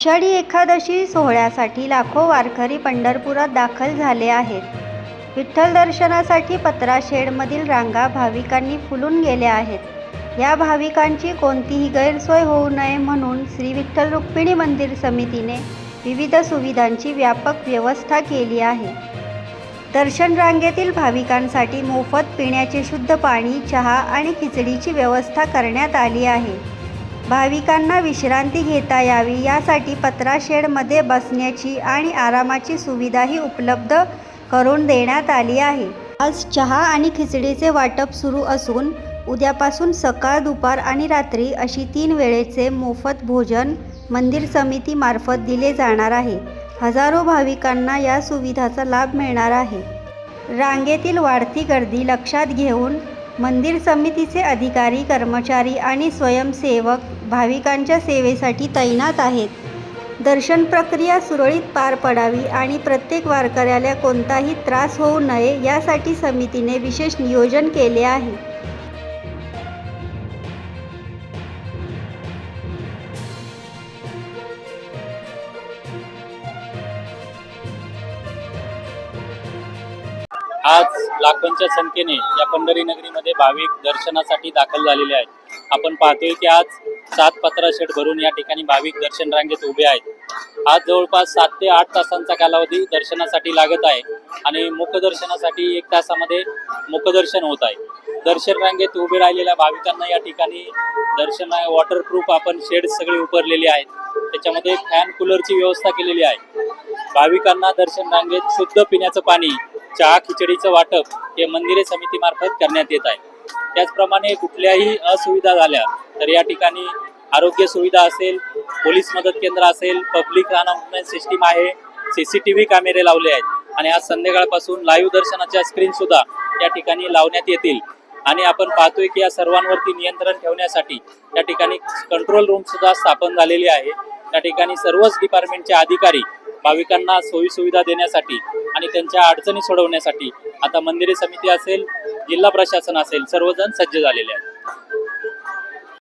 आषाढी एकादशी सोहळ्यासाठी लाखो वारकरी पंढरपुरात दाखल झाले आहेत. विठ्ठल दर्शनासाठी पत्राशेडमधील रांगा भाविकांनी फुलून गेल्या आहेत. या भाविकांची कोणतीही गैरसोय होऊ नये म्हणून श्री विठ्ठल रुक्मिणी मंदिर समितीने विविध सुविधांची व्यापक व्यवस्था केली आहे. दर्शन रांगेतील भाविकांसाठी मोफत पिण्याचे शुद्ध पाणी, चहा आणि खिचडीची व्यवस्था करण्यात आली आहे. भाविकांना विश्रांती घेता यावी यासाठी पत्राशेडमध्ये बसण्याची आणि आरामाची सुविधाही उपलब्ध करून देण्यात आली आहे. आज चहा आणि खिचडीचे वाटप सुरू असून उद्यापासून सकाळ, दुपार आणि रात्री अशी 3 वेळेचे मोफत भोजन मंदिर समितीमार्फत दिले जाणार आहे. हजारो भाविकांना या सुविधाचा लाभ मिळणार आहे. रांगेतील वाढती गर्दी लक्षात घेऊन मंदिर समितीचे अधिकारी, कर्मचारी आणि स्वयंसेवक भाविकांच्या सेवेसाठी तैनात आहेत. दर्शन प्रक्रिया सुरळीत पार पडावी आणि प्रत्येक वारकऱ्याला कोणताही त्रास होऊ नये यासाठी समितीने विशेष नियोजन केले आहे. आज लाखोंच्या संख्येने या पंढरी नगरीमध्ये भाविक दर्शनासाठी दाखल झालेले आहेत. आपण पाहतोय की आज 7 पत्राशेड भरून या ठिकाणी भाविक दर्शन रांगेत उभे आहेत. आज जवळपास 7 ते 8 तासांचा कालावधी दर्शनासाठी लागत आहे आणि मुखदर्शनासाठी 1 तासामध्ये मुखदर्शन होत आहे. दर्शन रांगेत उभे राहिलेल्या भाविकांना या ठिकाणी दर्शन वॉटरप्रूफ आपण शेड सगळे उभारलेले आहेत. त्याच्यामध्ये फॅन कूलरची व्यवस्था केलेली आहे. भाविकांना दर्शन रांगेत शुद्ध पिण्याचं पाणी, चहा, खिचडीचं वाटप हे मंदिरे समितीमार्फत करण्यात येत आहे. त्याचप्रमाणे कुठल्याही असुविधा झाल्या तर या ठिकाणी आरोग्य सुविधा असेल, पोलीस मदत केंद्र असेल, पब्लिक अनाउन्समेंट सिस्टीम आहे, CCTV कॅमेरे लावले आहेत आणि आज संध्याकाळपासून लाईव्ह दर्शनाच्या स्क्रीन सुद्धा या ठिकाणी लावण्यात येतील. आणि आपण पाहतोय की या सर्वांवरती नियंत्रण ठेवण्यासाठी या ठिकाणी कंट्रोल रूम सुद्धा स्थापन झालेली आहे. त्या ठिकाणी सर्वच डिपार्टमेंटचे अधिकारी भाविकांना सोयीसुविधा देण्यासाठी आणि त्यांच्या अडचणी सोडवण्यासाठी आता मंदिरे समिती असेल, जिल्हा प्रशासन असेल, सर्वजण सज्ज झालेले आहेत.